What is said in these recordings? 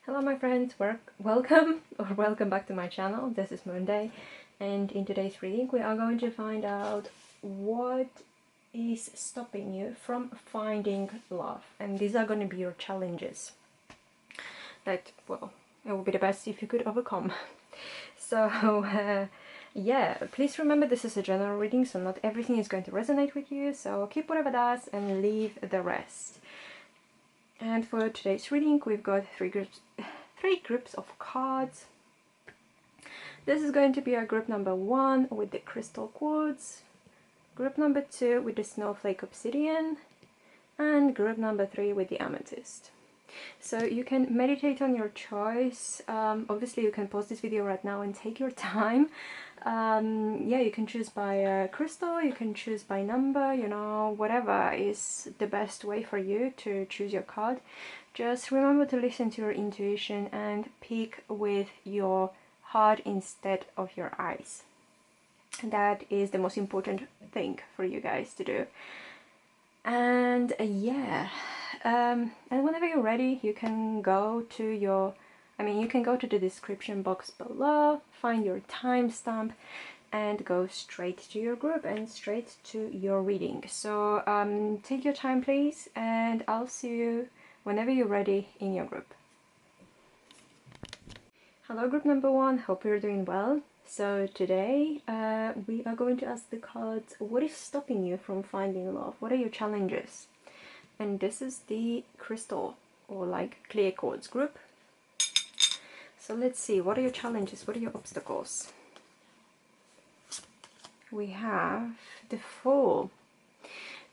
Hello my friends, welcome back to my channel. This is Moonday, and in today's reading we are going to find out what is stopping you from finding love, and these are going to be your challenges that, well, it would be the best if you could overcome. So yeah, please remember this is a general reading, so not everything is going to resonate with you, so keep whatever does and leave the rest. And for today's reading, we've got three groups of cards. This is going to be our group number 1 with the crystal quartz, group number 2 with the Snowflake Obsidian, and group number 3 with the Amethyst. So you can meditate on your choice. Obviously you can pause this video right now and take your time. Yeah, you can choose by crystal, you can choose by number, you know, whatever is the best way for you to choose your card. Just remember to listen to your intuition and pick with your heart instead of your eyes. That is the most important thing for you guys to do. And yeah, and whenever you're ready, you can go to you can go to the description box below, find your timestamp, and go straight to your group and straight to your reading. So take your time please, and I'll see you whenever you're ready in your group. Hello group number 1, hope you're doing well. So today we are going to ask the cards, what is stopping you from finding love? What are your challenges? And this is the crystal or like clear quartz group. So let's see, what are your challenges? What are your obstacles? We have the Fool.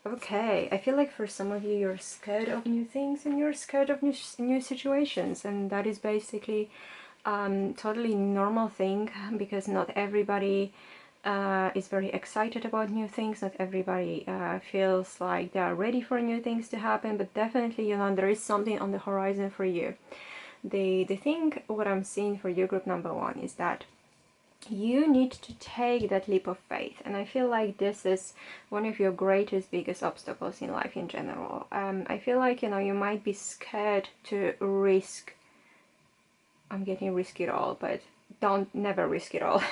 Okay, I feel like for some of you, you're scared of new things and you're scared of new situations, and that is basically totally normal thing, because not everybody is very excited about new things. Not everybody feels like they are ready for new things to happen, but definitely, you know, there is something on the horizon for you. The thing, what I'm seeing for you, group number 1, is that you need to take that leap of faith, and I feel like this is one of your biggest obstacles in life in general. I feel like, you know, you might be scared to risk. I'm getting risk it all, but never risk it all.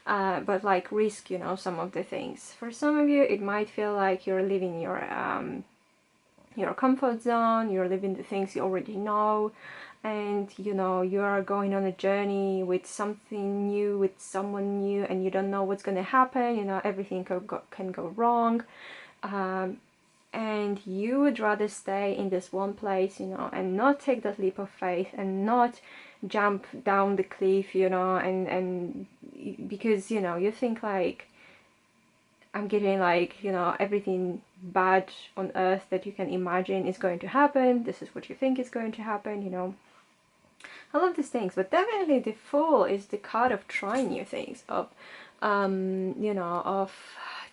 But like risk, you know, some of the things. For some of you, it might feel like you're living your comfort zone, you're living the things you already know, and you know, you are going on a journey with something new, with someone new, and you don't know what's going to happen. You know, everything can go wrong, and you would rather stay in this one place, you know, and not take that leap of faith and not jump down the cliff, you know, and because, you know, you think like, I'm getting like, you know, everything bad on earth that you can imagine is going to happen. This is what you think is going to happen, you know, all of these things. But definitely the Fool is the card of trying new things, of you know, of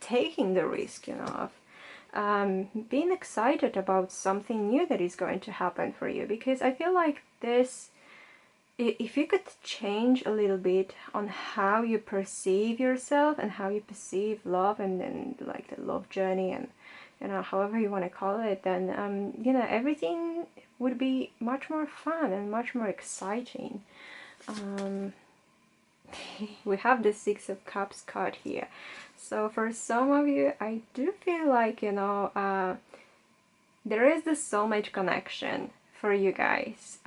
taking the risk, you know, of being excited about something new that is going to happen for you. Because I feel like this, if you could change a little bit on how you perceive yourself and how you perceive love, and then like the love journey, and you know, however you want to call it, then you know, everything would be much more fun and much more exciting. We have the Six of Cups card here. So for some of you, I do feel like, you know, there is this soulmate connection for you guys.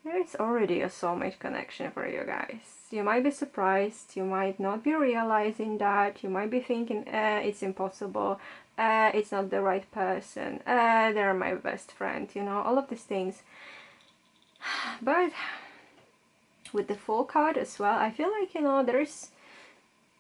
There is already a soulmate connection for you guys. You might be surprised, you might not be realizing that, you might be thinking, it's impossible, it's not the right person, they're my best friend, you know, all of these things. But with the Fool card as well, I feel like, you know, there is,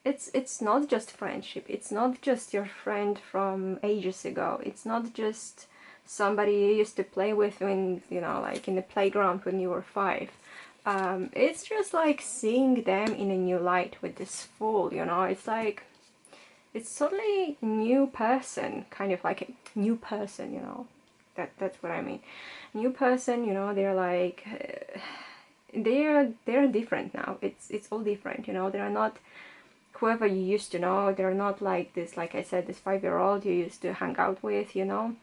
it's not just friendship, it's not just your friend from ages ago, it's not just somebody you used to play with when, you know, like in the playground when you were 5. It's just like seeing them in a new light with this Fool, you know. It's like, it's totally new person, kind of like a new person, you know. That's what I mean. New person, you know, they're like, they're different now. It's all different, you know. They're not whoever you used to know. They're not like this, like I said, this 5-year-old you used to hang out with, you know.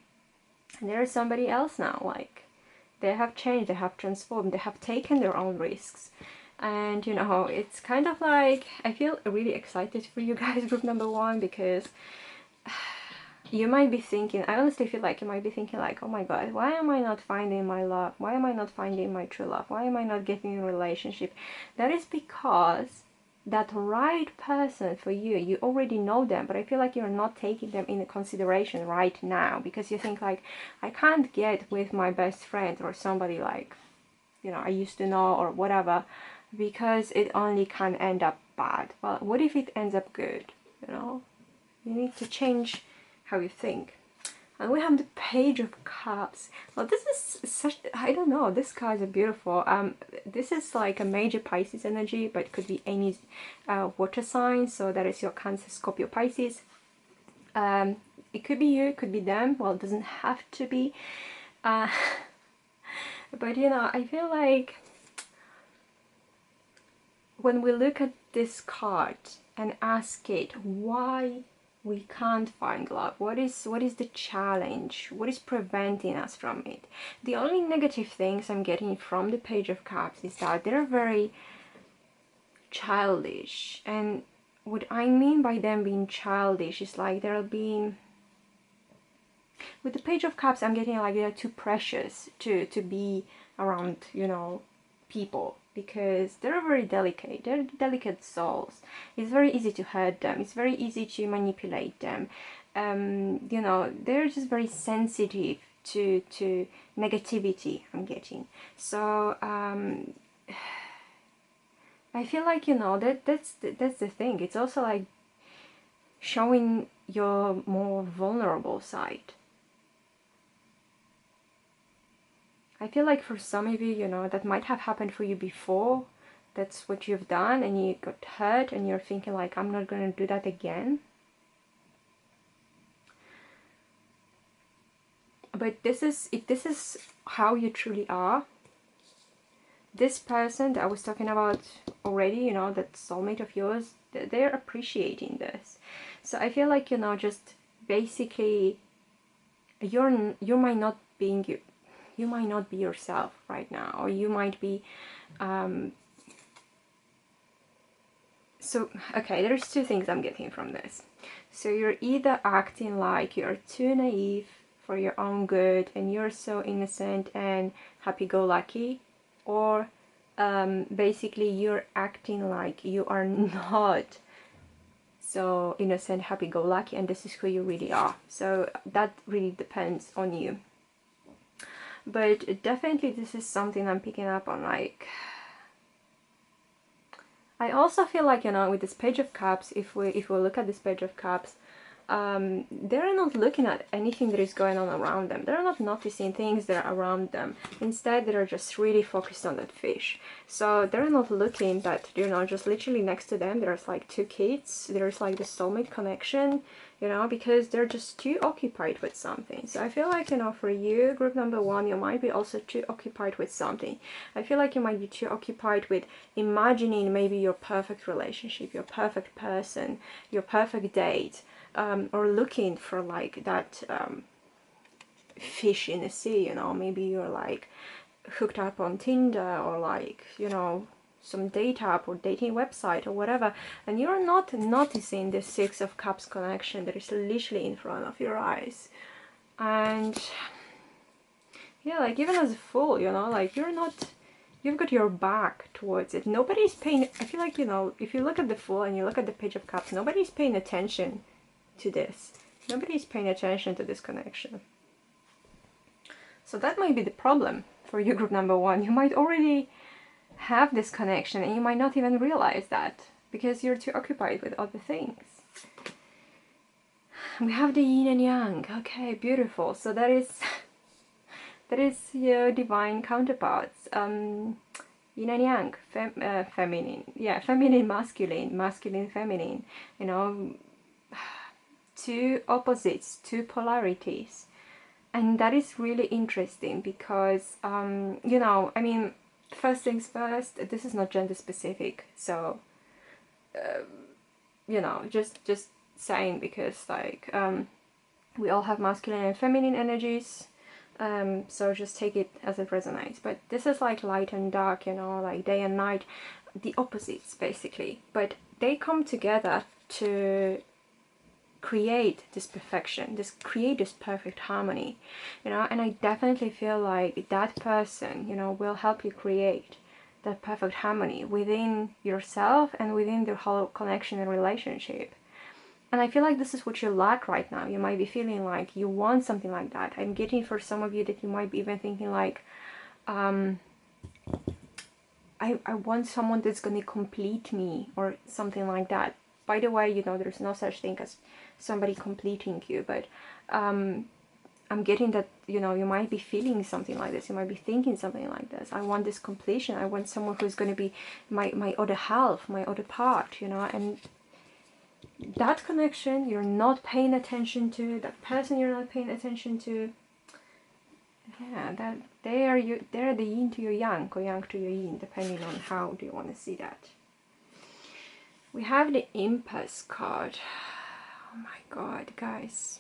And there's somebody else now, like, They have changed, they have transformed, they have taken their own risks. And you know, it's kind of like, I feel really excited for you guys, group number one, because you might be thinking, I honestly feel like you might be thinking like, oh my god, why am I not finding my love? Why am I not finding my true love? Why am I not getting in a relationship? That is because that right person for you, you already know them, but I feel like you're not taking them into consideration right now, because you think like, I can't get with my best friend or somebody like, you know, I used to know or whatever, because it only can end up bad. Well, what if it ends up good? You know, you need to change how you think. And we have the Page of Cups. Well, this is such, I don't know, these cards are beautiful. This is like a major Pisces energy, but it could be any water sign, so that is your Cancer, Scorpio, Pisces. It could be you, it could be them. Well, it doesn't have to be. But you know, I feel like when we look at this card and ask it why we can't find love, what is the challenge, what is preventing us from it, the only negative things I'm getting from the Page of Cups is that they're very childish. And what I mean by them being childish is like they're being, with the Page of Cups I'm getting like they're too precious to be around, you know, people, because they're very delicate, they're delicate souls. It's very easy to hurt them, it's very easy to manipulate them. You know, they're just very sensitive to negativity, I'm getting. So I feel like, you know, that's the thing. It's also like showing your more vulnerable side. I feel like for some of you, you know, that might have happened for you before. That's what you've done and you got hurt and you're thinking like, I'm not going to do that again. But if this is how you truly are, this person that I was talking about already, you know, that soulmate of yours, they're appreciating this. So I feel like, you know, just basically you might not being you. You might not be yourself right now, or you might be so okay, there's two things I'm getting from this. So you're either acting like you're too naive for your own good and you're so innocent and happy-go-lucky, or basically you're acting like you are not so innocent, happy-go-lucky, and this is who you really are. So that really depends on you. But definitely this is something I'm picking up on. Like, I also feel like, you know, with this Page of Cups, if we look at this Page of Cups, they're not looking at anything that is going on around them. They're not noticing things that are around them. Instead, they're just really focused on that fish. So they're not looking that, you know, just literally next to them, there's like two kids. There's like the soulmate connection, you know, because they're just too occupied with something. So I feel like, you know, for you, group number one, you might be also too occupied with something. I feel like you might be too occupied with imagining maybe your perfect relationship, your perfect person, your perfect date. Or looking for like that fish in the sea, you know, maybe you're like hooked up on Tinder or like, you know, some date app or dating website or whatever, and you're not noticing the Six of Cups connection that is literally in front of your eyes. And yeah, like even as a fool, you know, like you're not, you've got your back towards it. Nobody's paying, I feel like, you know, if you look at the Fool and you look at the Page of Cups, nobody's paying attention to this. Nobody's paying attention to this connection. So that might be the problem for you, group number one. You might already have this connection and you might not even realize that because you're too occupied with other things. We have the yin and yang. Okay, beautiful. So that is your divine counterparts. Yin and yang, feminine. Yeah, feminine, masculine, masculine, feminine. You know, two opposites, two polarities. And that is really interesting because, you know, I mean, first things first, this is not gender specific. So, you know, just saying, because like, we all have masculine and feminine energies. So just take it as it resonates. But this is like light and dark, you know, like day and night, the opposites basically. But they come together to create this perfection, create this perfect harmony, you know. And I definitely feel like that person, you know, will help you create that perfect harmony within yourself and within the whole connection and relationship. And I feel like this is what you lack right now. You might be feeling like you want something like that. I'm getting for some of you that you might be even thinking like, I want someone that's going to complete me or something like that. By the way, you know, there's no such thing as somebody completing you, but I'm getting that, you know, you might be feeling something like this. You might be thinking something like this. I want this completion. I want someone who's going to be my other half, my other part, you know. And that connection you're not paying attention to, that person you're not paying attention to, yeah, that they're the yin to your yang, or yang to your yin, depending on how do you want to see that. We have the Empath card. Oh my god, guys,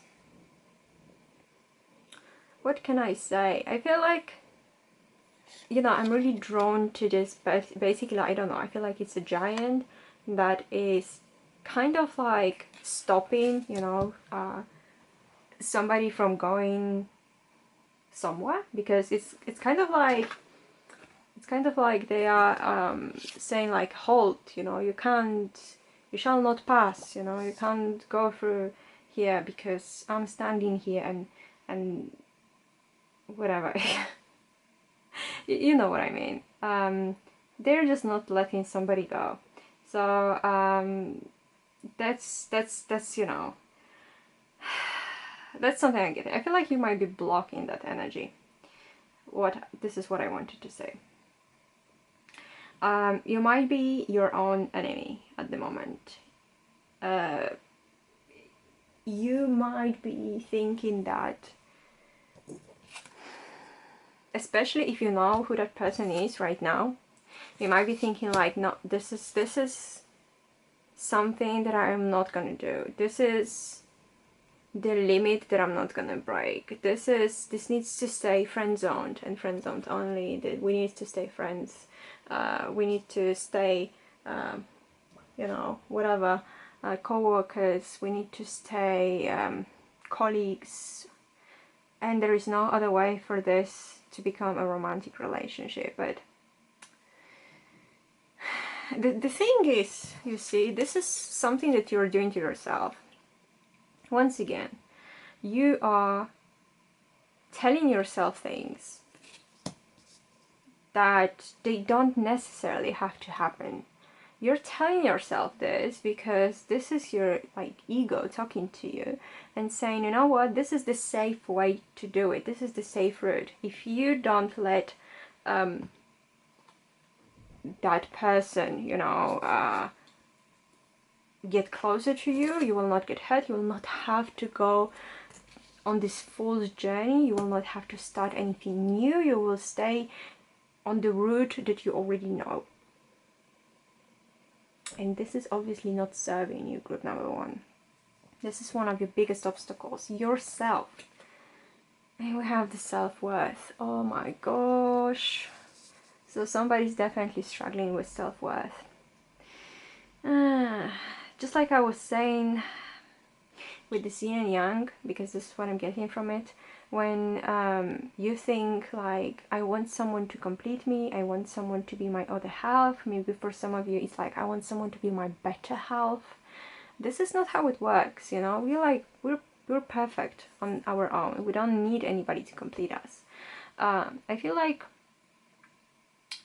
what can I say? I feel like, you know, I'm really drawn to this, but basically, I don't know, I feel like it's a giant that is kind of like stopping, you know, somebody from going somewhere, because it's kind of like they are saying like, halt, you know, you shall not pass, you know, you can't go through here because I'm standing here and whatever. You know what I mean. They're just not letting somebody go. So that's you know, that's something I get. I feel like you might be blocking that energy. This is what I wanted to say. You might be your own enemy at the moment. You might be thinking that, especially if you know who that person is right now, you might be thinking like, no, this is something that I am not gonna do. This is the limit that I'm not gonna break. This needs to stay friend-zoned and friend-zoned only. That we need to stay friends. We need to stay, you know, whatever, co-workers. We need to stay colleagues. And there is no other way for this to become a romantic relationship. But the thing is, you see, this is something that you're doing to yourself. Once again, you are telling yourself things that they don't necessarily have to happen. You're telling yourself this because this is your like ego talking to you and saying, you know what, this is the safe way to do it. This is the safe route. If you don't let that person, you know, get closer to you, you will not get hurt. You will not have to go on this fool's journey. You will not have to start anything new. You will stay on the route that you already know. And this is obviously not serving you, group number one. This is one of your biggest obstacles, yourself. And we have the self-worth. Oh my gosh. So somebody's definitely struggling with self-worth. Just like I was saying with the yin and yang, because this is what I'm getting from it. When you think like, I want someone to complete me, I want someone to be my other half. Maybe for some of you it's like, I want someone to be my better half. This is not how it works, you know. We're perfect on our own. We don't need anybody to complete us. I feel like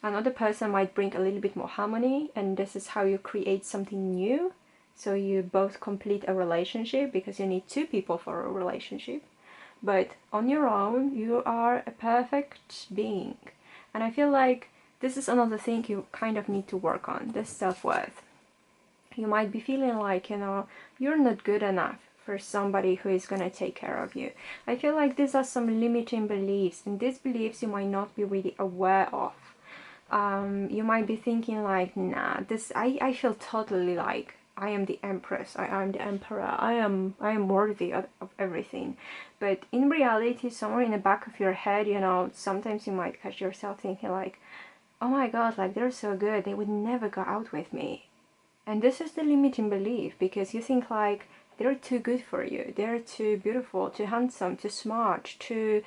another person might bring a little bit more harmony, and this is how you create something new. So you both complete a relationship, because you need two people for a relationship. But on your own, you are a perfect being. And I feel like this is another thing you kind of need to work on, this self-worth. You might be feeling like, you know, you're not good enough for somebody who is going to take care of you. I feel like these are some limiting beliefs, and these beliefs you might not be really aware of. You might be thinking like, nah, I feel totally like I am the Empress, I am the Emperor, I am worthy of everything. But in reality, somewhere in the back of your head, you know, sometimes you might catch yourself thinking like, oh my god, like they're so good, they would never go out with me. And this is the limiting belief, because you think like they're too good for you, they're too beautiful, too handsome, too smart, too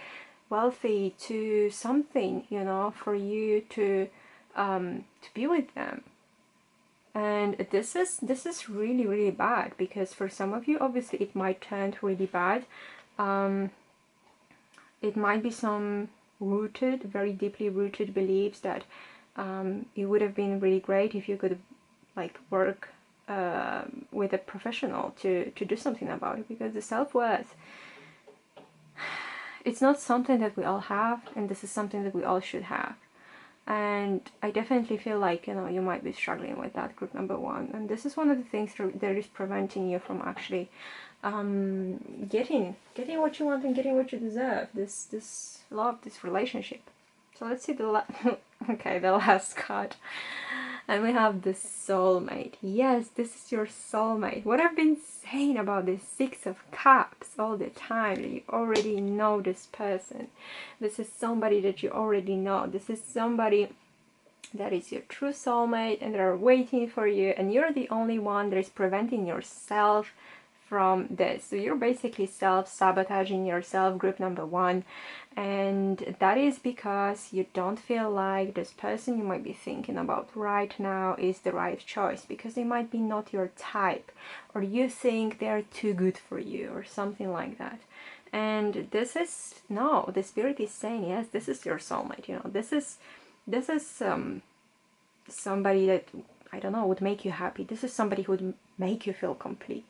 wealthy, too something, you know, for you to be with them. And this is really, really bad, because for some of you, obviously, it might turn really bad. It might be some rooted, very deeply rooted beliefs that it would have been really great if you could like work with a professional to do something about it, because the self-worth, it's not something that we all have, and this is something that we all should have. And I definitely feel like, you know, you might be struggling with that, group number one. And this is one of the things that is preventing you from actually getting what you want and getting what you deserve. This love, this relationship. So let's see the okay, the last card. And we have the soulmate. Yes, this is your soulmate. What I've been saying about this Six of Cups all the time, that you already know this person. This is somebody that you already know. This is somebody that is your true soulmate, and they're waiting for you, and you're the only one that is preventing yourself from this. So you're basically self-sabotaging yourself, group number one, and that is because you don't feel like this person you might be thinking about right now is the right choice, because they might be not your type, or you think they're too good for you, or something like that. And this is, no, the spirit is saying, yes, this is your soulmate, you know, this is somebody that, I don't know, would make you happy. This is somebody who would make you feel complete.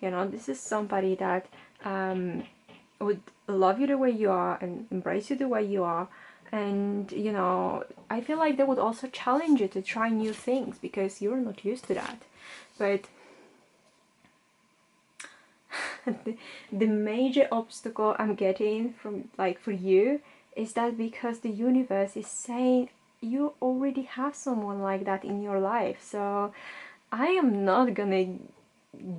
You know, this is somebody that would love you the way you are and embrace you the way you are. And, you know, I feel like they would also challenge you to try new things, because you're not used to that. But the major obstacle I'm getting from, like, for you is that because the universe is saying you already have someone like that in your life. So I am not gonna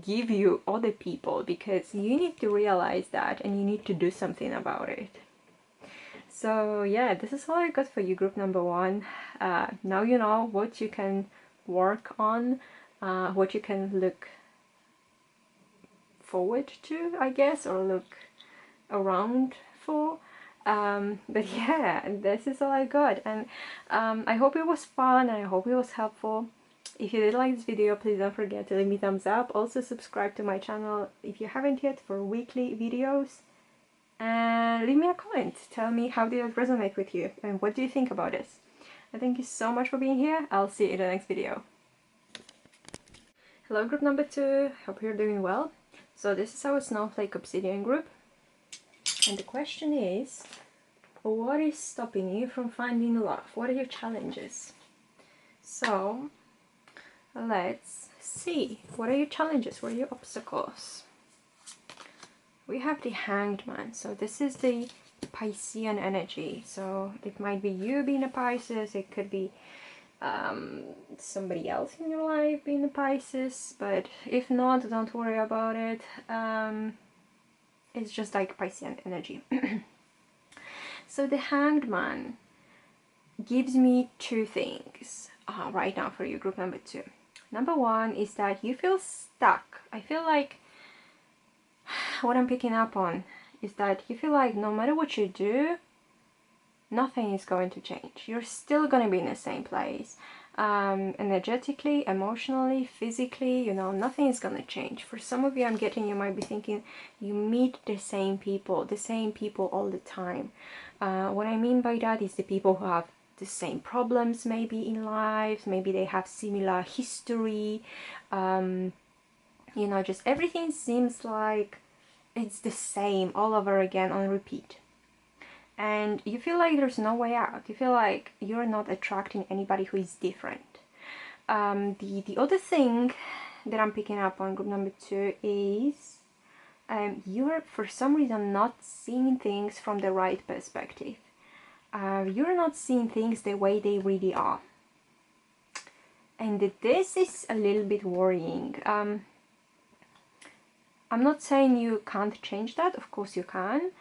give you other people, because you need to realize that and you need to do something about it. So yeah, this is all I got for you, group number one. Now you know what you can work on, what you can look forward to, I guess, or look around for. But yeah, this is all I got, and I hope it was fun, and I hope it was helpful. If you did like this video, please don't forget to leave me a thumbs up. Also subscribe to my channel if you haven't yet, for weekly videos. And leave me a comment. Tell me how did it resonate with you, and what do you think about this. And thank you so much for being here. I'll see you in the next video. Hello, group number two. Hope you're doing well. So this is our Snowflake Obsidian group. And the question is, what is stopping you from finding love? What are your challenges? So let's see. What are your challenges? What are your obstacles? We have the Hanged Man. So this is the Piscean energy. So it might be you being a Pisces. It could be somebody else in your life being a Pisces. But if not, don't worry about it. It's just like Piscean energy. So the Hanged Man gives me two things right now for you, group number two. Number one is that you feel stuck. I feel like what I'm picking up on is that you feel like no matter what you do, nothing is going to change. You're still going to be in the same place. Energetically, emotionally, physically, you know, nothing is going to change. For some of you, I'm getting, you might be thinking you meet the same people all the time. What I mean by that is the people who have the same problems maybe in life, maybe they have similar history, you know, just everything seems like it's the same all over again on repeat. And you feel like there's no way out. You feel like you're not attracting anybody who is different. The other thing that I'm picking up on, group number two, is you're for some reason not seeing things from the right perspective. You're not seeing things the way they really are. And this is a little bit worrying. I'm not saying you can't change that, of course you can,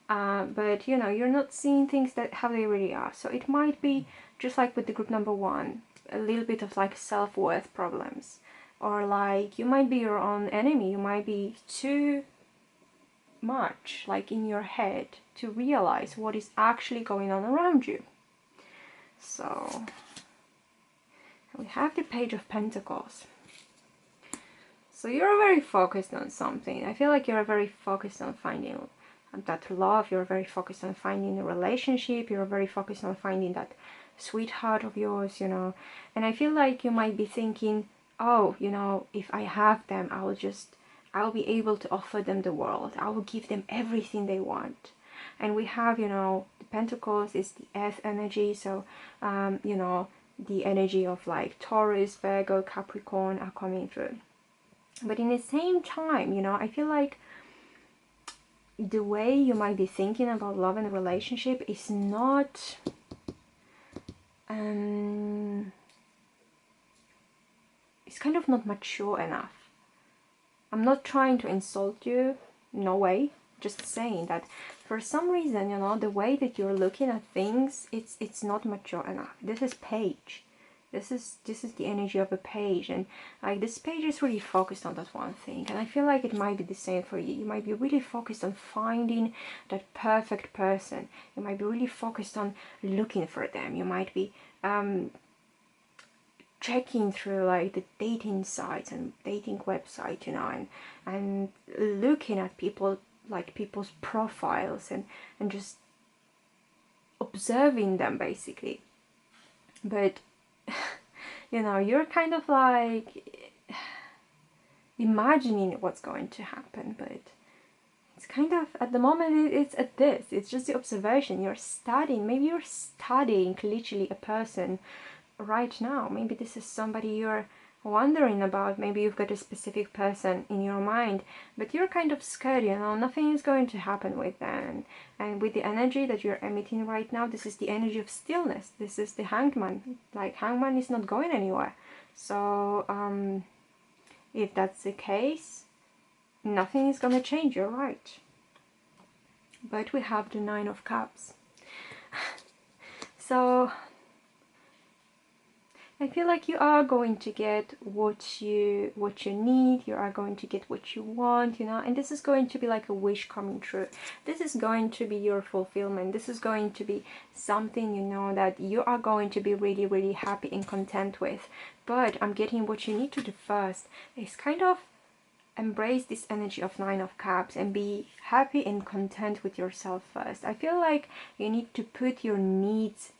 but you know, you're not seeing things that how they really are. So it might be just like with the group number one, a little bit of like self-worth problems, or like you might be your own enemy. You might be too much like in your head to realize what is actually going on around you. So we have the Page of Pentacles. So you're very focused on something. I feel like you're very focused on finding that love. You're very focused on finding a relationship. You're very focused on finding that sweetheart of yours, you know. And I feel like you might be thinking, oh, you know, if I have them, I'll be able to offer them the world. I will give them everything they want. And we have, you know, the Pentacles is the earth energy. So, you know, the energy of like Taurus, Virgo, Capricorn are coming through. But in the same time, you know, I feel like the way you might be thinking about love and relationship is not it's kind of not mature enough. I'm not trying to insult you, no way, just saying that for some reason, you know, the way that you're looking at things, it's not mature enough. This is Page. This is the energy of a page, and like this page is really focused on that one thing. And I feel like it might be the same for you. You might be really focused on finding that perfect person. You might be really focused on looking for them. You might be checking through like the dating sites and dating websites, you know, and looking at people, like people's profiles, and just observing them basically. But you know, you're kind of like imagining what's going to happen, but it's kind of, at the moment, it's at this. It's just the observation. You're studying. Maybe you're studying literally a person right now. Maybe this is somebody you're wondering about. Maybe you've got a specific person in your mind, but you're kind of scared, you know, nothing is going to happen with them. And with the energy that you're emitting right now, this is the energy of stillness. This is the Hangman. Like, Hangman is not going anywhere. So if that's the case, nothing is gonna change, you're right. But we have the Nine of Cups. So I feel like you are going to get what you need. You are going to get what you want, you know, and this is going to be like a wish coming true. This is going to be your fulfillment. This is going to be something, you know, that you are going to be really, really happy and content with. But I'm getting what you need to do first is kind of embrace this energy of Nine of Cups and be happy and content with yourself first. I feel like you need to put your needs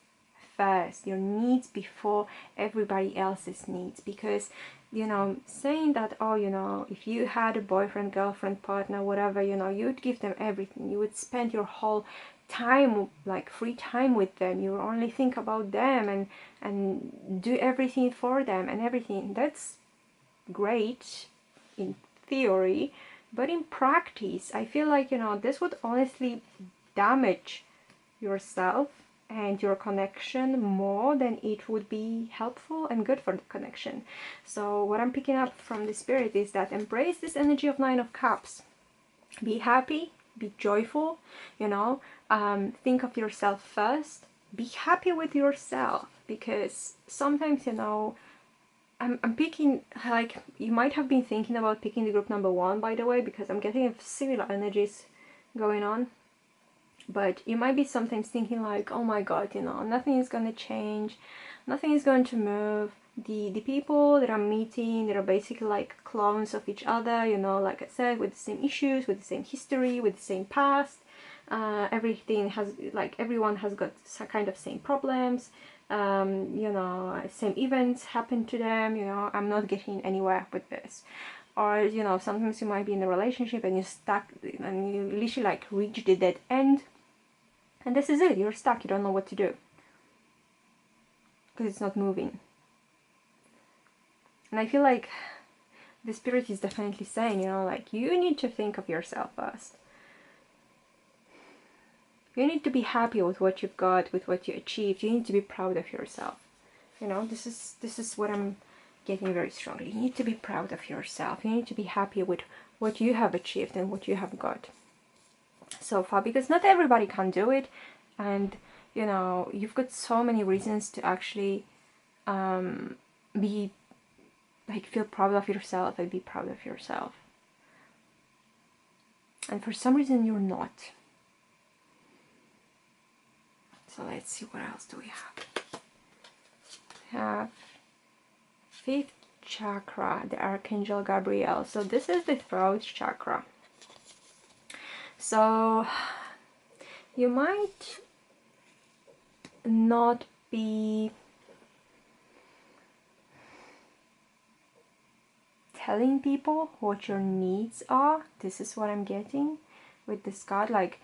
first, your needs before everybody else's needs, because, you know, saying that, oh, you know, if you had a boyfriend, girlfriend, partner, whatever, you know, you would give them everything. You would spend your whole time, like free time with them. You would only think about them and do everything for them and everything. That's great in theory, but in practice, I feel like, you know, this would honestly damage yourself and your connection more than it would be helpful and good for the connection. So what I'm picking up from the spirit is that embrace this energy of Nine of Cups. Be happy, be joyful, you know, think of yourself first. Be happy with yourself, because sometimes, you know, I'm picking, like, you might have been thinking about picking the group number one, by the way, because I'm getting similar energies going on. But you might be sometimes thinking like, oh my god, you know, nothing is going to change, nothing is going to move. The people that I'm meeting, that are basically like clones of each other, you know, like I said, with the same issues, with the same history, with the same past. Everything has, like, everyone has got some kind of same problems. You know, same events happen to them, you know, I'm not getting anywhere with this. Or, you know, sometimes you might be in a relationship and you're stuck and you literally like reach the dead end. And this is it, you're stuck, you don't know what to do. Because it's not moving. And I feel like the spirit is definitely saying, you know, like, you need to think of yourself first. You need to be happy with what you've got, with what you achieved. You need to be proud of yourself. You know, this is what I'm getting very strongly. You need to be proud of yourself. You need to be happy with what you have achieved and what you have got so far, because not everybody can do it, and you know, you've got so many reasons to actually be like, feel proud of yourself and be proud of yourself. And for some reason you're not. So let's see, what else do we have? We have 5th chakra, the Archangel Gabriel. So this is the throat chakra. So you might not be telling people what your needs are. This is what I'm getting with this card. Like,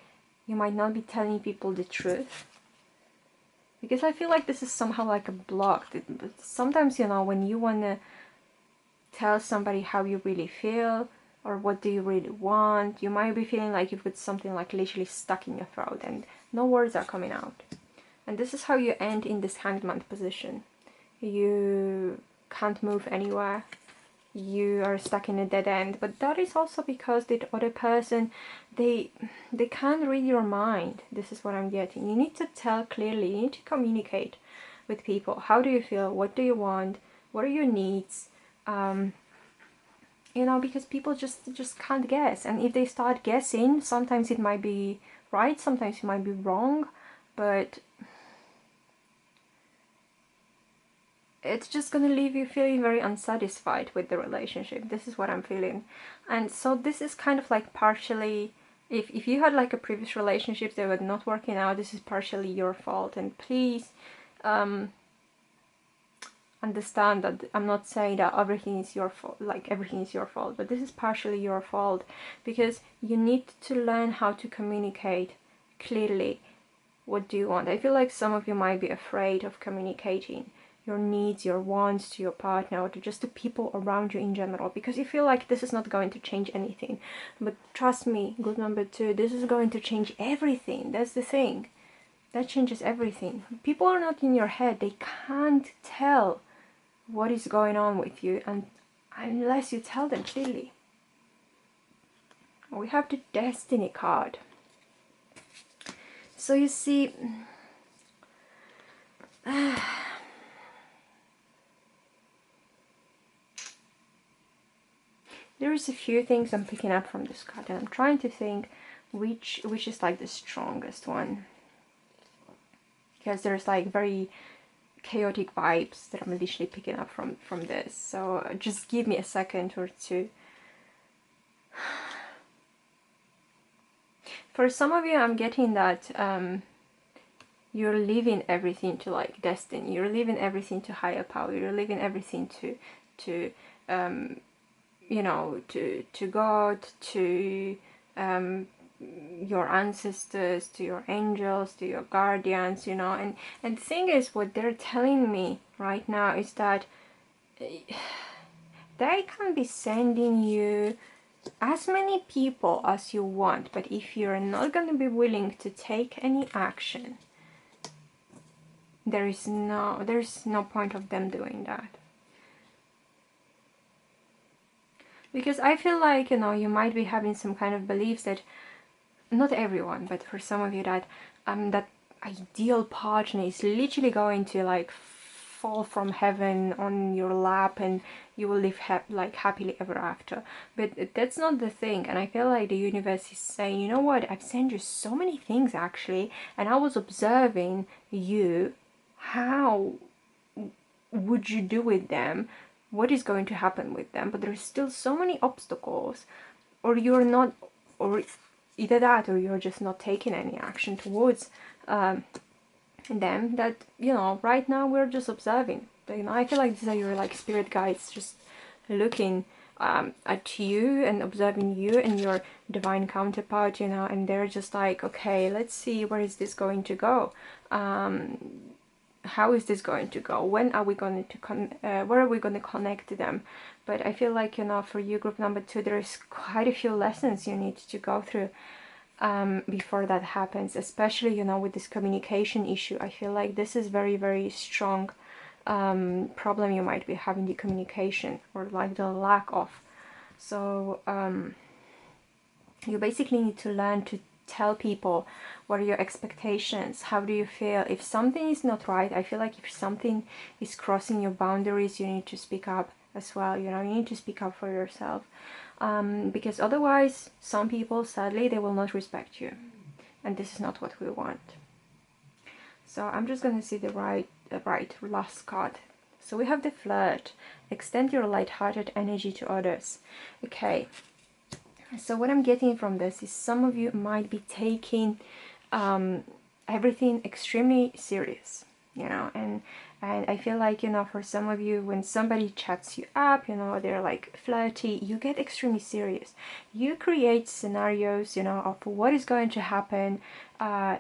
you might not be telling people the truth, because I feel like this is somehow like a block. But sometimes, you know, when you want to tell somebody how you really feel or what do you really want, you might be feeling like you've got something like literally stuck in your throat and no words are coming out. And this is how you end in this Hanged Man position. You can't move anywhere. You are stuck in a dead end. But that is also because the other person, they can't read your mind. This is what I'm getting. You need to tell clearly. You need to communicate with people. How do you feel? What do you want? What are your needs? You know, because people just can't guess. And if they start guessing, sometimes it might be right, sometimes it might be wrong, but it's just gonna leave you feeling very unsatisfied with the relationship. This is what I'm feeling. And so this is kind of like partially, if you had like a previous relationship that were not working out, this is partially your fault. And please understand that I'm not saying that everything is your fault, like everything is your fault, but this is partially your fault, because you need to learn how to communicate clearly. What do you want? I feel like some of you might be afraid of communicating your needs, your wants to your partner, or to just the people around you in general, because you feel like this is not going to change anything. But trust me, group number 2, this is going to change everything. That's the thing. That changes everything. People are not in your head. They can't tell what is going on with you, and unless you tell them clearly. We have the Destiny card. So you see, there is a few things I'm picking up from this card, and I'm trying to think which is like the strongest one, because there's like very chaotic vibes that I'm literally picking up from this. So just give me a second or two. For some of you, I'm getting that you're leaving everything to like destiny. You're leaving everything to higher power. You're leaving everything to you know, to God, to your ancestors, to your angels, to your guardians, you know. And the thing is, what they're telling me right now is that they can be sending you as many people as you want, but if you're not going to be willing to take any action, there's no point of them doing that. Because I feel like, you know, you might be having some kind of beliefs that, not everyone, but for some of you, that that ideal partner is literally going to like fall from heaven on your lap and you will live like happily ever after. But that's not the thing. And I feel like the universe is saying, you know what, I've sent you so many things actually, and I was observing you. How would you do with them? What is going to happen with them? But there's still so many obstacles, or you're not, or either that, or you're just not taking any action towards them, that, you know, right now we're just observing. But, you know, I feel like these are your like spirit guides just looking at you and observing you and your divine counterpart, you know, and they're just like, okay, let's see, where is this going to go? How is this going to go? When are we going to where are we going to connect to them? But I feel like, you know, for you, group number 2, there's quite a few lessons you need to go through before that happens, especially, you know, with this communication issue. I feel like this is very, very strong problem you might be having, the communication or like the lack of. So you basically need to learn to tell people what are your expectations, how do you feel. If something is not right, I feel like if something is crossing your boundaries, you need to speak up as well. You know, you need to speak up for yourself, because otherwise some people, sadly, they will not respect you, and this is not what we want. So I'm just going to see the right last card. So we have the Flirt. Extend your light-hearted energy to others. Okay, so what I'm getting from this is some of you might be taking everything extremely serious, you know, and I feel like, you know, for some of you, when somebody chats you up, you know, they're like flirty, you get extremely serious. You create scenarios, you know, of what is going to happen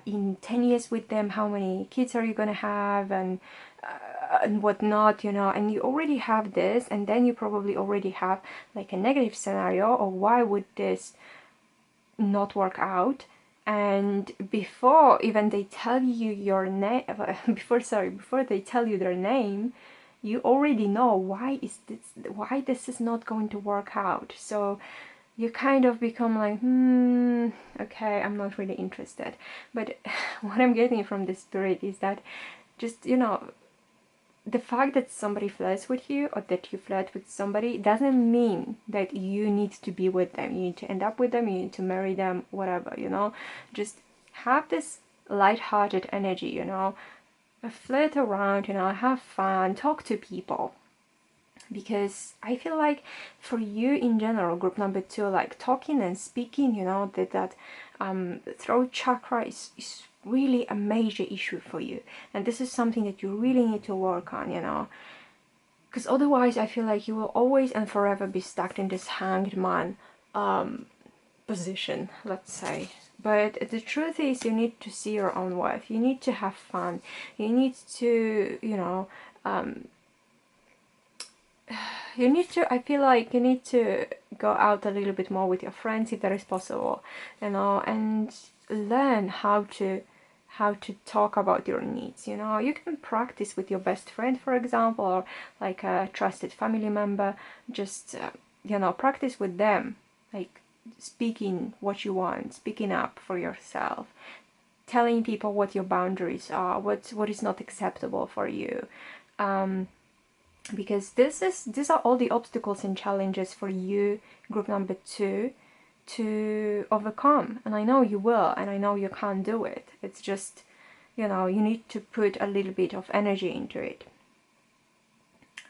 in 10 years with them, how many kids are you going to have, and whatnot, you know, and you already have this, and then you probably already have like a negative scenario, or why would this not work out. And before even they tell you your name, before they tell you their name, you already know why this is not going to work out. So you kind of become like, okay, I'm not really interested. But what I'm getting from this spirit is that, just, you know, the fact that somebody flirts with you, or that you flirt with somebody, doesn't mean that you need to be with them, you need to end up with them, you need to marry them, whatever, you know. Just have this light-hearted energy, you know, flirt around, you know, have fun, talk to people. Because I feel like for you in general, group number 2, like talking and speaking, you know, that throat chakra is really a major issue for you, and this is something that you really need to work on, you know, because otherwise I feel like you will always and forever be stuck in this hanged man position, let's say. But the truth is, you need to see your own worth, you need to have fun, you need to, you know, you need to, I feel like you need to go out a little bit more with your friends if that is possible, you know, and learn how to talk about your needs. You know, you can practice with your best friend, for example, or like a trusted family member. Just you know, practice with them, like speaking what you want, speaking up for yourself, telling people what your boundaries are, what is not acceptable for you, because these are all the obstacles and challenges for you, group number 2, to overcome. And I know you will, and I know you can do it. It's just, you know, you need to put a little bit of energy into it.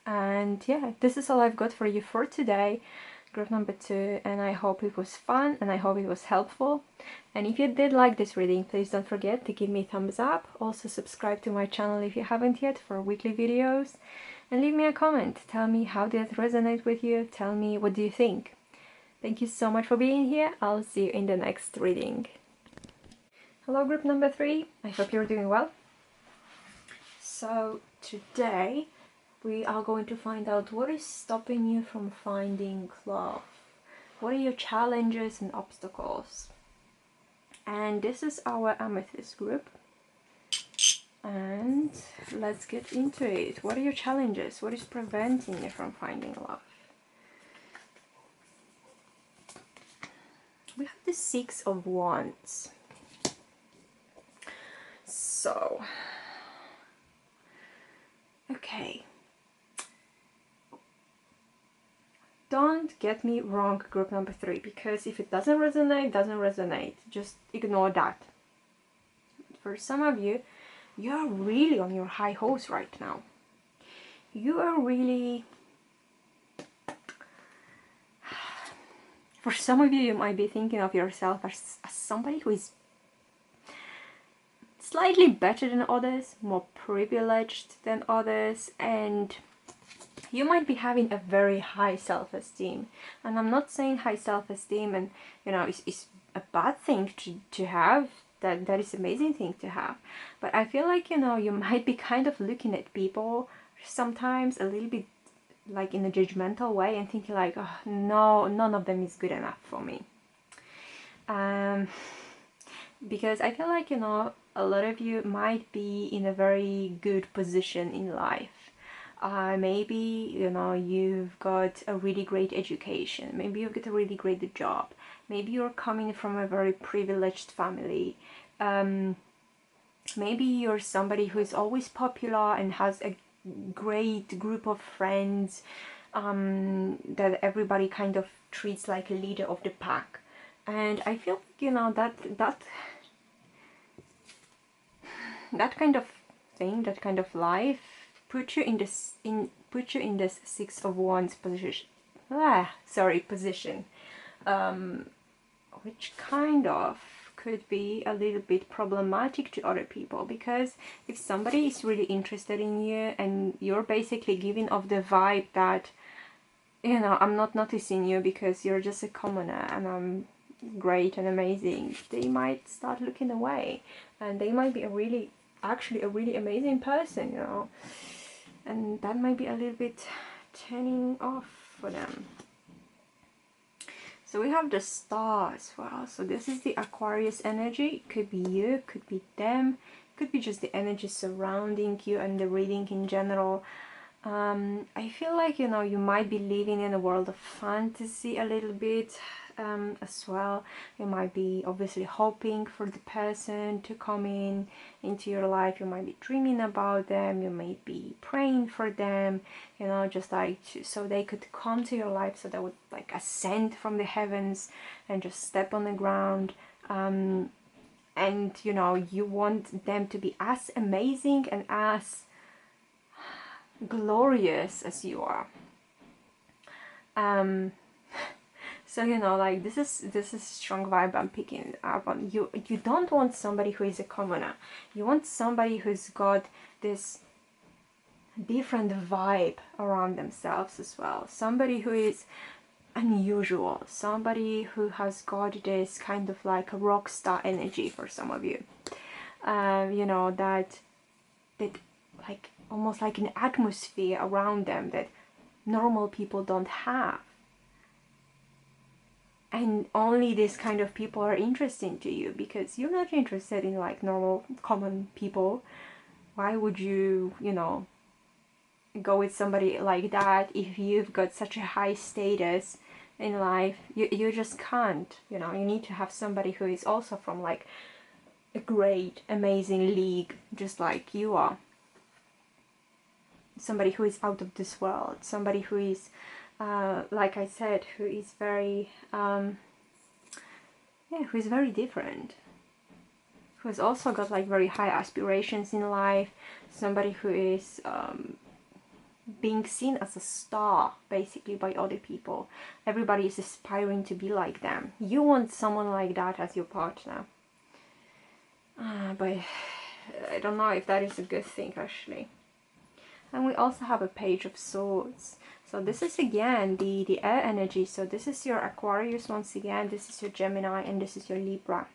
And yeah, this is all I've got for you for today, group number 2, and I hope it was fun, and I hope it was helpful. And if you did like this reading, please don't forget to give me a thumbs up. Also subscribe to my channel if you haven't yet for weekly videos, and leave me a comment. Tell me how did it resonate with you. Tell me what do you think. Thank you so much for being here. I'll see you in the next reading. Hello, group number 3. I hope you're doing well. So today we are going to find out what is stopping you from finding love. What are your challenges and obstacles? And this is our Amethyst group. And let's get into it. What are your challenges? What is preventing you from finding love? We have the 6 of Wands. So, okay. Don't get me wrong, group number 3, because if it doesn't resonate, doesn't resonate. Just ignore that. For some of you, you are really on your high horse right now. You are really... For some of you, you might be thinking of yourself as somebody who is slightly better than others, more privileged than others, and you might be having a very high self-esteem. And I'm not saying high self-esteem and, you know, is a bad thing to have. That is an amazing thing to have. But I feel like, you know, you might be kind of looking at people sometimes a little bit like in a judgmental way and thinking like, oh no, none of them is good enough for me. Because I feel like, you know, a lot of you might be in a very good position in life. Maybe, you know, you've got a really great education. Maybe you've got a really great job. Maybe you're coming from a very privileged family. Maybe you're somebody who is always popular and has a great group of friends that everybody kind of treats like a leader of the pack. And I feel, you know, that kind of thing, that kind of life, put you in this Six of Wands position. Position, which kind of could be a little bit problematic to other people, because if somebody is really interested in you and you're basically giving off the vibe that, you know, I'm not noticing you because you're just a commoner and I'm great and amazing, they might start looking away, and they might be actually a really amazing person, you know, and that might be a little bit turning off for them. So we have the Star as well. So this is the Aquarius energy. It could be you, could be them, could be just the energy surrounding you and the reading in general. I feel like, you know, you might be living in a world of fantasy a little bit as well. You might be obviously hoping for the person to come into your life. You might be dreaming about them. You might be praying for them, you know, just like so they could come to your life, so they would like ascend from the heavens and just step on the ground. And you know, you want them to be as amazing and as glorious as you are. So, you know, like this is strong vibe I'm picking up on. You don't want somebody who is a commoner. You want somebody who's got this different vibe around themselves as well. Somebody who is unusual. Somebody who has got this kind of like a rock star energy for some of you. You know, that like almost like an atmosphere around them that normal people don't have. And only this kind of people are interesting to you, because you're not interested in like normal, common people. Why would you, you know, go with somebody like that if you've got such a high status in life? You just can't, you know. You need to have somebody who is also from like a great, amazing league, just like you are. Somebody who is out of this world. Somebody who is like I said, who is very who is very different, who has also got like very high aspirations in life. Somebody who is being seen as a star basically by other people. Everybody is aspiring to be like them. You want someone like that as your partner, but I don't know if that is a good thing actually. And we also have a Page of Swords. So this is again the air energy. So this is your Aquarius once again, this is your Gemini, and this is your Libra.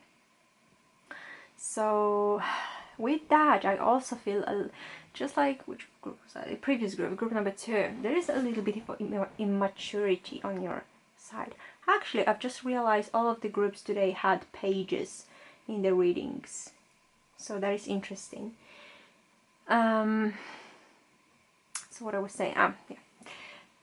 So with that, I also feel just like which group was that? The previous group number 2. There is a little bit of immaturity on your side. Actually, I've just realized all of the groups today had pages in the readings. So that is interesting. So what I was saying, yeah.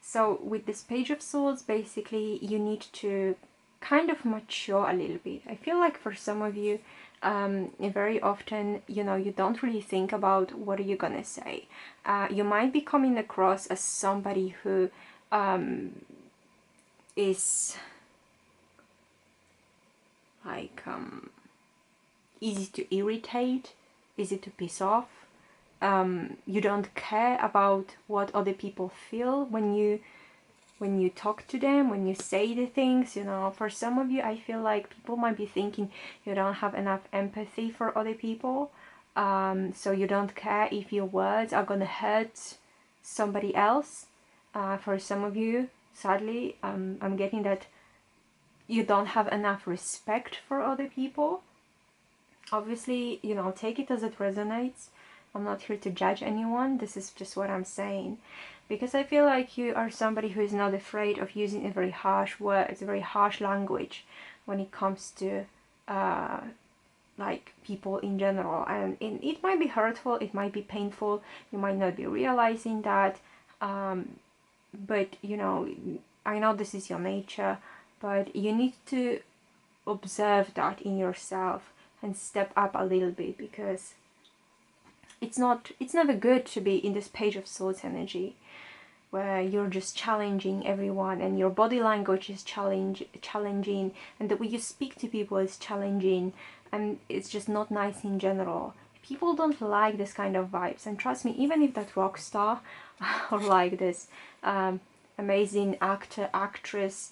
So with this Page of Swords, basically you need to kind of mature a little bit. I feel like for some of you, very often, you know, you don't really think about what are you gonna say. You might be coming across as somebody who is like easy to irritate, easy to piss off. You don't care about what other people feel when you talk to them, when you say the things, you know. For some of you, I feel like people might be thinking you don't have enough empathy for other people, so you don't care if your words are gonna hurt somebody else. For some of you, sadly, I'm getting that you don't have enough respect for other people. Obviously, you know, take it as it resonates. I'm not here to judge anyone, this is just what I'm saying. Because I feel like you are somebody who is not afraid of using a very harsh words, a very harsh language when it comes to like people in general, and it might be hurtful, it might be painful, you might not be realizing that, but you know, I know this is your nature, but you need to observe that in yourself and step up a little bit, because it's never good to be in this Page of Swords energy where you're just challenging everyone and your body language is challenging, and the way you speak to people is challenging, and it's just not nice in general. People don't like this kind of vibes, and trust me, even if that rock star or like this amazing actor, actress,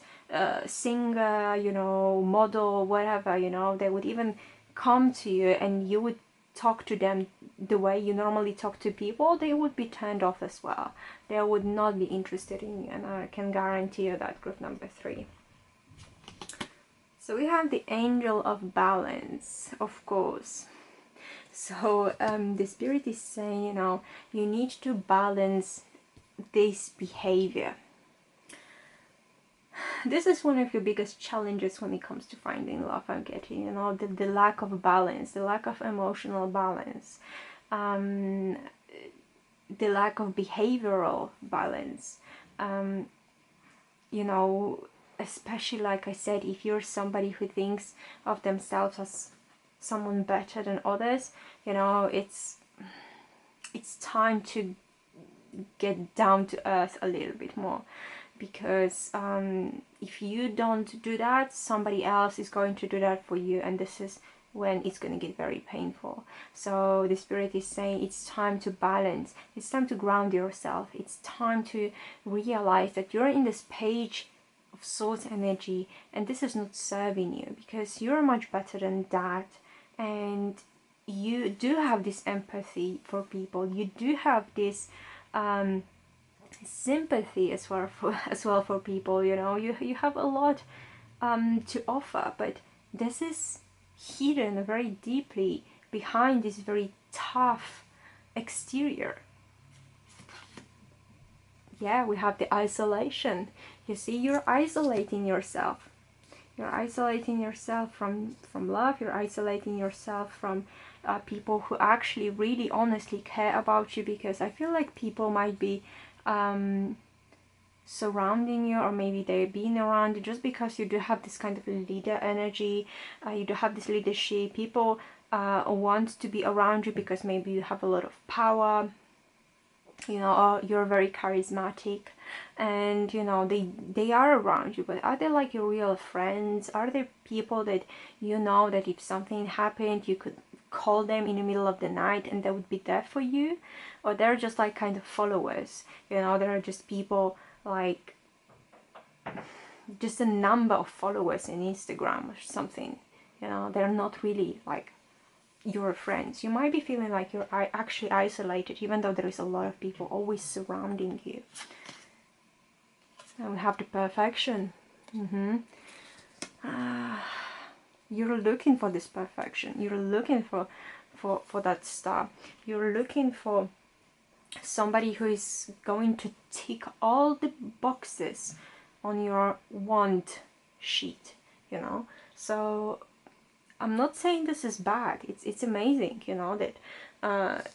singer, you know, model, whatever, you know, they would even come to you and you would talk to them the way you normally talk to people, they would be turned off as well. They would not be interested in you, and I can guarantee you that, group number 3. So we have the Angel of Balance, of course. So the Spirit is saying, you know, you need to balance this behavior. This is one of your biggest challenges when it comes to finding love, I'm getting, you know, the lack of balance, the lack of emotional balance, the lack of behavioral balance, you know, especially like I said, if you're somebody who thinks of themselves as someone better than others, you know, it's time to get down to earth a little bit more, because if you don't do that, somebody else is going to do that for you, and this is when it's going to get very painful. So the Spirit is saying it's time to balance, it's time to ground yourself, it's time to realize that you're in this Page of Swords energy and this is not serving you, because you're much better than that, and you do have this empathy for people, you do have this sympathy as well for people, you know, you have a lot to offer, but this is hidden very deeply behind this very tough exterior. Yeah, we have the isolation. You see, you're isolating yourself. You're isolating yourself from love. You're isolating yourself from people who actually really honestly care about you, because I feel like people might be surrounding you, or maybe they're being around you just because you do have this kind of leader energy, you do have this leadership. People want to be around you because maybe you have a lot of power, you know, or you're very charismatic, and you know, they are around you, but are they like your real friends? Are they people that you know that if something happened you could call them in the middle of the night and they would be there for you? Or they're just like kind of followers, you know, they're just people like just a number of followers in Instagram or something, you know, they're not really like your friends. You might be feeling like you're actually isolated, even though there is a lot of people always surrounding you. And we have the perfection. You're looking for this perfection. You're looking for that star. You're looking for somebody who is going to tick all the boxes on your want sheet, you know. So I'm not saying this is bad. It's amazing, you know, that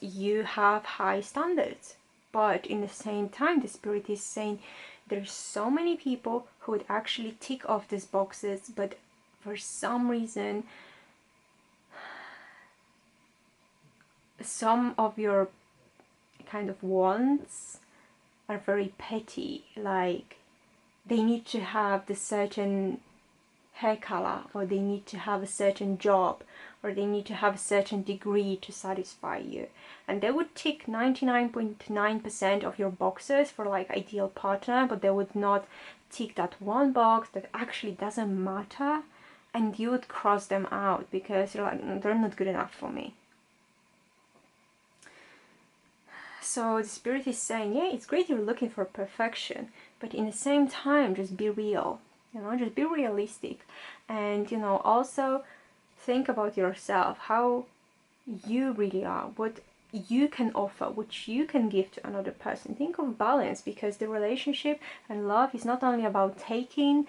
you have high standards, but in the same time the Spirit is saying there's so many people who would actually tick off these boxes, but for some reason some of your kind of wants are very petty, like they need to have the certain hair color, or they need to have a certain job, or they need to have a certain degree to satisfy you, and they would tick 99.9% of your boxes for like ideal partner, but they would not tick that one box that actually doesn't matter, and you would cross them out because you're like, they're not good enough for me. So the Spirit is saying, yeah, it's great you're looking for perfection, but in the same time, just be real, you know, just be realistic. And, you know, also think about yourself, how you really are, what you can offer, what you can give to another person. Think of balance, because the relationship and love is not only about taking,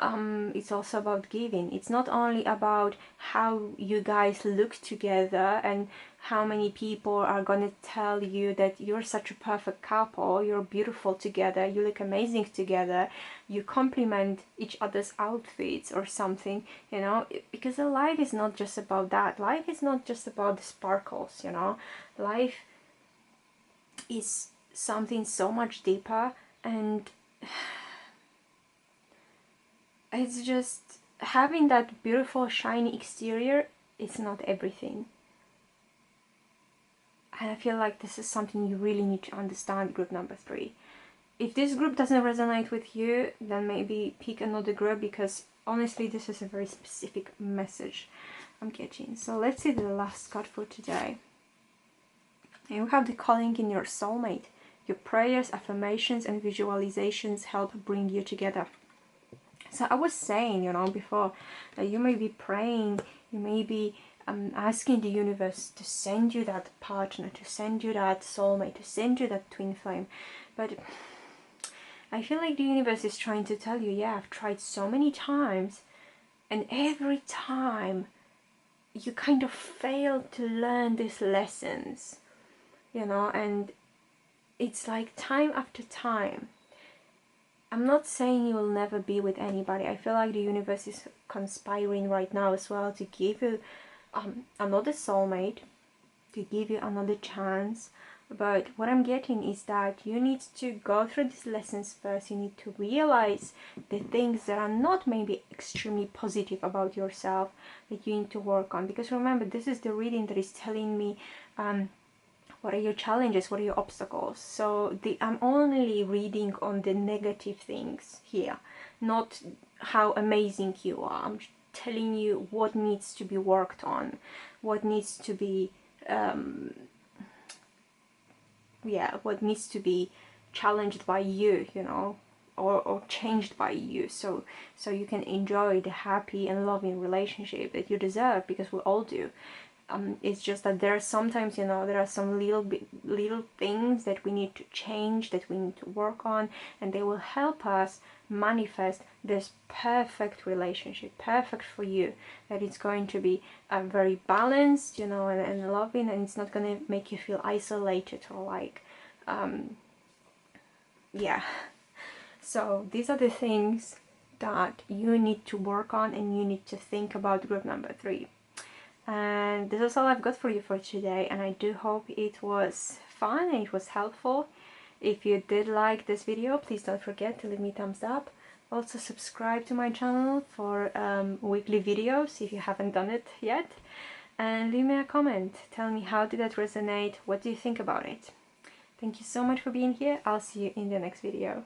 it's also about giving. It's not only about how you guys look together and how many people are gonna tell you that you're such a perfect couple, you're beautiful together, you look amazing together, you compliment each other's outfits or something, you know, because the life is not just about that. Life is not just about the sparkles, you know. Life is something so much deeper, and it's just having that beautiful shiny exterior is not everything. And I feel like this is something you really need to understand, group number 3. If this group doesn't resonate with you, then maybe pick another group, because honestly this is a very specific message I'm getting. So let's see the last card for today. And you have the calling in your soulmate. Your prayers, affirmations and visualizations help bring you together. So I was saying, you know, before, that you may be praying, you may be asking the universe to send you that partner, to send you that soulmate, to send you that twin flame. But I feel like the universe is trying to tell you, yeah, I've tried so many times, and every time you kind of fail to learn these lessons, you know, and it's like time after time. I'm not saying you will never be with anybody. I feel like the universe is conspiring right now as well to give you another soulmate, to give you another chance. But what I'm getting is that you need to go through these lessons first. You need to realize the things that are not maybe extremely positive about yourself that you need to work on. Because remember, this is the reading that is telling me what are your challenges, what are your obstacles. So I'm only reading on the negative things here, not how amazing you are. I'm telling you what needs to be worked on, what needs to be what needs to be challenged by you, you know, or changed by you, so you can enjoy the happy and loving relationship that you deserve, because we all do. It's just that there are sometimes, you know, there are some little things that we need to change, that we need to work on, and they will help us manifest this perfect relationship, perfect for you, that it's going to be very balanced, you know, and loving, and it's not going to make you feel isolated or like yeah. So these are the things that you need to work on, and you need to think about group number 3. And this is all I've got for you for today, and I do hope it was fun and it was helpful. If you did like this video, please don't forget to leave me a thumbs up. Also subscribe to my channel for weekly videos if you haven't done it yet, and leave me a comment. Tell me, how did that resonate? What do you think about it? Thank you so much for being here. I'll see you in the next video.